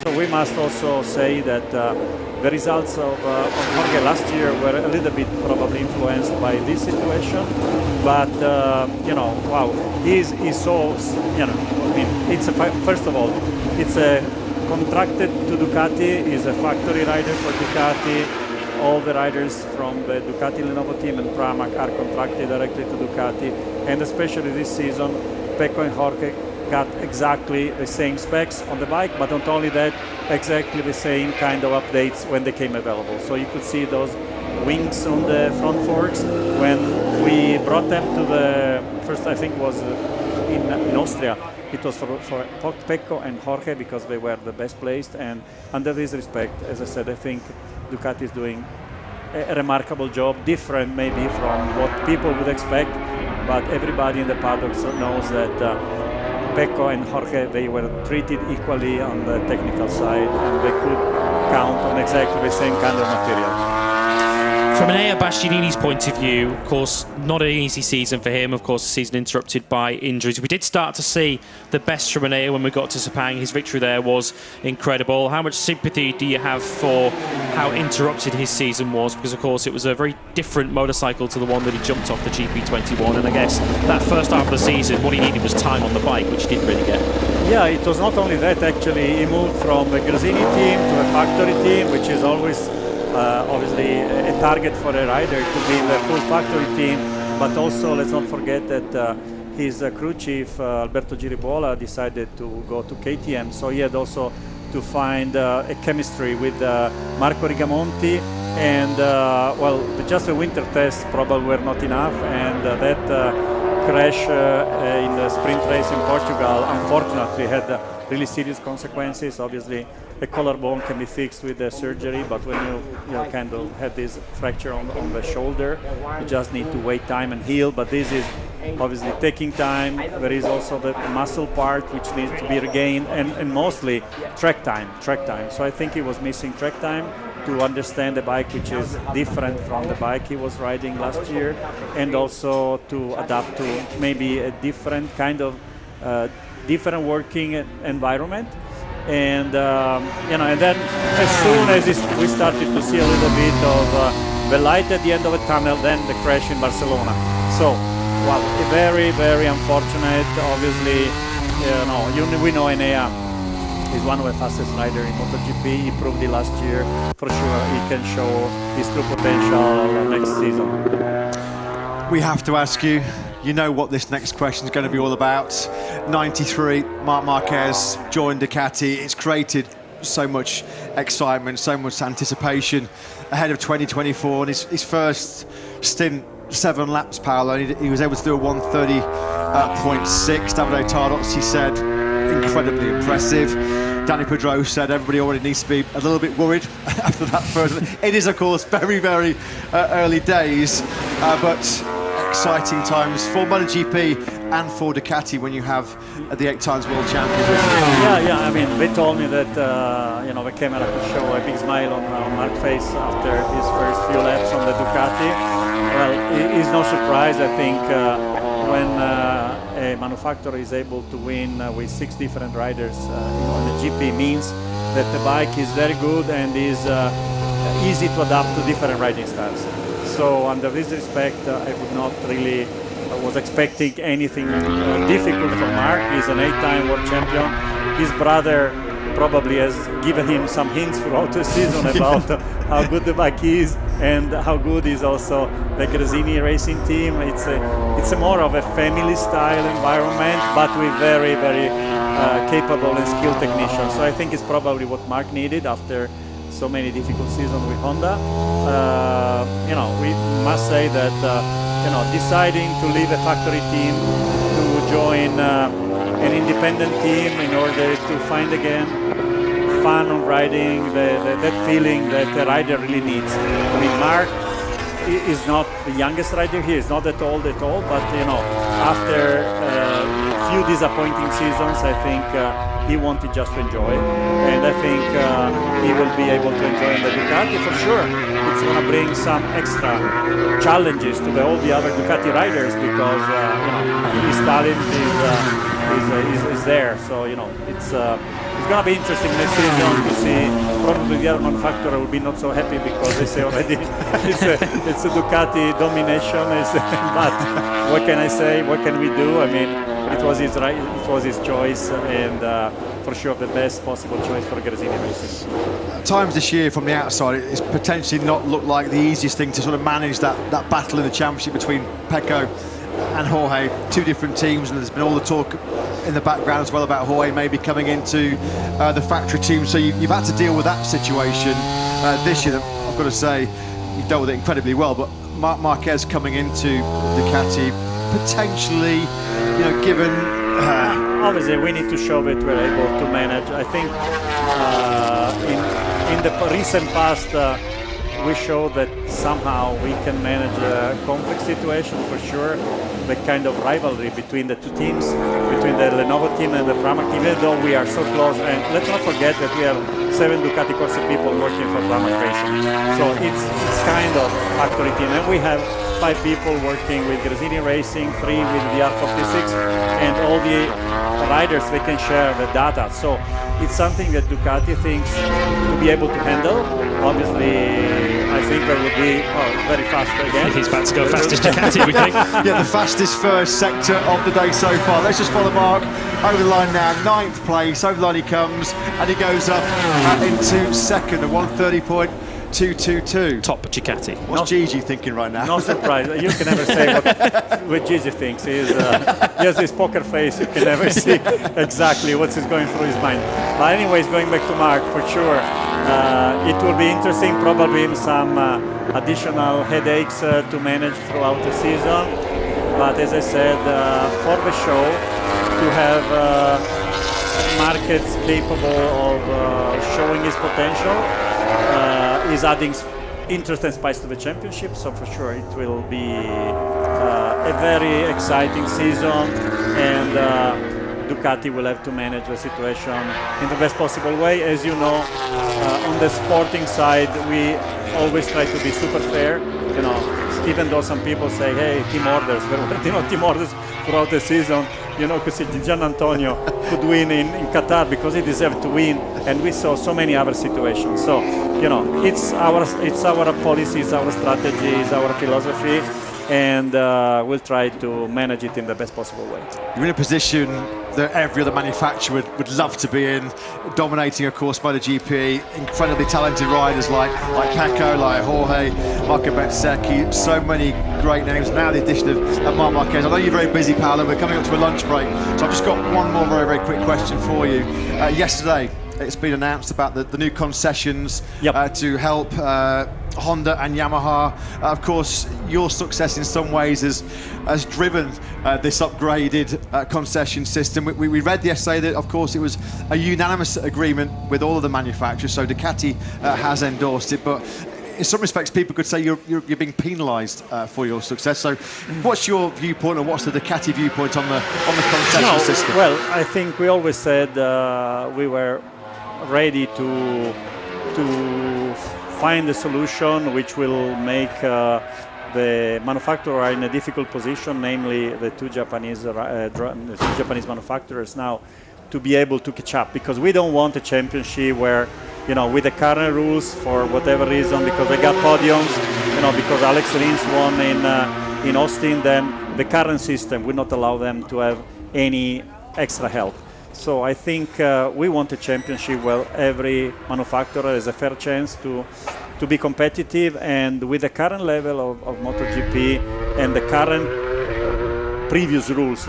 So we must also say that the results of Jorge last year were a little bit probably influenced by this situation, but wow, he's so, I mean, it's first of all, it's a contracted to Ducati, is a factory rider for Ducati. All the riders from the Ducati Lenovo team and Pramac are contracted directly to Ducati, and especially this season, Pecco and Jorge got exactly the same specs on the bike, but not only that, exactly the same kind of updates when they came available. So you could see those wings on the front forks when we brought them to the first, I think was in Austria. It was for Pecco and Jorge because they were the best placed, and under this respect, as I said, I think Ducati is doing a remarkable job, different maybe from what people would expect, but everybody in the paddock knows that Pecco and Jorge, they were treated equally on the technical side, and they could count on exactly the same kind of material. From Enea Bastianini's point of view, of course, not an easy season for him. Of course, the season interrupted by injuries. We did start to see the best from Enea when we got to Sepang. His victory there was incredible. How much sympathy do you have for how interrupted his season was? Because, of course, it was a very different motorcycle to the one that he jumped off the GP21. And I guess that first half of the season, what he needed was time on the bike, which he didn't really get. Yeah, it was not only that, actually. He moved from the Gresini team to a factory team, which is always obviously a target for a rider to be in the full factory team, but also let's not forget that his crew chief Alberto Giribuola decided to go to KTM, so he had also to find a chemistry with Marco Rigamonti, and well, just the winter tests probably were not enough, and that crash in the sprint race in Portugal unfortunately had really serious consequences. Obviously a collarbone can be fixed with the surgery, but when you kind of have this fracture on the shoulder, you just need to wait time and heal, but this is obviously taking time. There is also the muscle part which needs to be regained, and mostly track time. So I think he was missing track time to understand the bike, which is different from the bike he was riding last year, and also to adapt to maybe a different kind of different working environment. And and then as soon as we started to see a little bit of the light at the end of the tunnel, then the crash in Barcelona. So, well, very, very unfortunate. Obviously, we know Enea is one of the fastest riders in MotoGP. He proved it last year. For sure, he can show his true potential next season. We have to ask you, you know what this next question is going to be all about. 93, Marc Marquez joined Ducati. It's created so much excitement, so much anticipation ahead of 2024. And his first stint, 7 laps, Paolo, and he was able to do a 130.6. Davide Tardos, he said, incredibly impressive. Danny Pedro said everybody already needs to be a little bit worried after that first. It is, of course, very, very early days, but exciting times for MotoGP and for Ducati when you have the 8 times world champion. Yeah. I mean, they told me that the camera could show a big smile on Marc's face after his first few laps on the Ducati. Well, it's no surprise. I think when a manufacturer is able to win with 6 different riders on the GP, means that the bike is very good and is easy to adapt to different riding styles. So under this respect, I would not really was expecting anything difficult from Marc. He's an 8-time world champion. His brother probably has given him some hints throughout the season about how good the bike is and how good is also the Gresini racing team. It's a more of a family style environment, but with very, very capable and skilled technicians. So I think it's probably what Marc needed after so many difficult seasons with Honda. We must say that deciding to leave a factory team to join an independent team in order to find again fun on riding, that feeling that the rider really needs. I mean, Marc is not the youngest rider here, he's not that old at all, but after a few disappointing seasons, I think he wanted just to enjoy, and I think he will be able to enjoy in the Ducati for sure. It's going to bring some extra challenges to all the other Ducati riders because his talent is there. So it's it's going to be interesting next season to see. Probably the other manufacturer will be not so happy because they say already it's a Ducati domination. But what can I say? What can we do? I mean, it was his right, it was his choice, and for sure the best possible choice for Gresini Racing. At times this year, from the outside, it's potentially not looked like the easiest thing to sort of manage that battle in the championship between Pecco and Jorge, two different teams, and there's been all the talk in the background as well about Jorge maybe coming into the factory team. So you've had to deal with that situation this year. I've got to say, you've dealt with it incredibly well. But Marquez coming into Ducati, potentially, you know, given. Obviously, we need to show that we're able to manage. I think in the recent past, we showed that somehow we can manage a complex situation for sure. The kind of rivalry between the two teams, between the Lenovo team and the Pramac team, even though we are so close. And let's not forget that we have 7 Ducati Corsa people working for Pramac Racing. So it's kind of factory team. And we have 5 people working with Gresini Racing, 3 with the R46, and all the riders, they can share the data. So it's something that Ducati thinks to be able to handle. Obviously, I think there will be very fast again. He's about to go fastest Ducati, we think. Yeah, the fastest first sector of the day so far. Let's just follow Marc over the line now. 9th place, over the line he comes, and he goes up into second at 1:30.222. Top Ducati. What's Gigi thinking right now? No surprise. You can never say what Gigi thinks. He has this poker face. You can never see exactly what's going through his mind. But anyways, going back to Marc, for sure, it will be interesting. Probably some additional headaches to manage throughout the season. But as I said, for the show, to have Marquez capable of showing his potential is adding interest and spice to the championship. So for sure, it will be a very exciting season, and Ducati will have to manage the situation in the best possible way. As you know, on the sporting side, we always try to be super fair. You know, even though some people say, "Hey, team orders," there were team orders throughout the season. You know, because Gian Antonio could win in Qatar because he deserved to win, and we saw so many other situations. So, you know, it's our policy, it's our strategy, it's our philosophy, and we'll try to manage it in the best possible way. You're in a position that every other manufacturer would love to be in, dominating, of course, MotoGP. Incredibly talented riders like Pecco, like Jorge, Marco Bezzecchi, so many great names. Now the addition of Marc Marquez. I know you're very busy, Paolo. We're coming up to a lunch break, so I've just got one more very, very quick question for you. Yesterday, it's been announced about the new concessions to help Honda and Yamaha. Of course, your success in some ways has driven this upgraded concession system. We read yesterday that, of course, it was a unanimous agreement with all of the manufacturers, so Ducati has endorsed it, but in some respects, people could say you're being penalised for your success. So, what's your viewpoint, or what's the Ducati viewpoint on the concession system? Well, I think we always said we were ready to find a solution which will make the manufacturer in a difficult position, namely the two Japanese manufacturers now, to be able to catch up, because we don't want a championship where, you know, with the current rules, for whatever reason, because they got podiums, you know, because Alex Rins won in Austin, then the current system would not allow them to have any extra help. So I think we want a championship where every manufacturer has a fair chance to be competitive, and with the current level of MotoGP and the current previous rules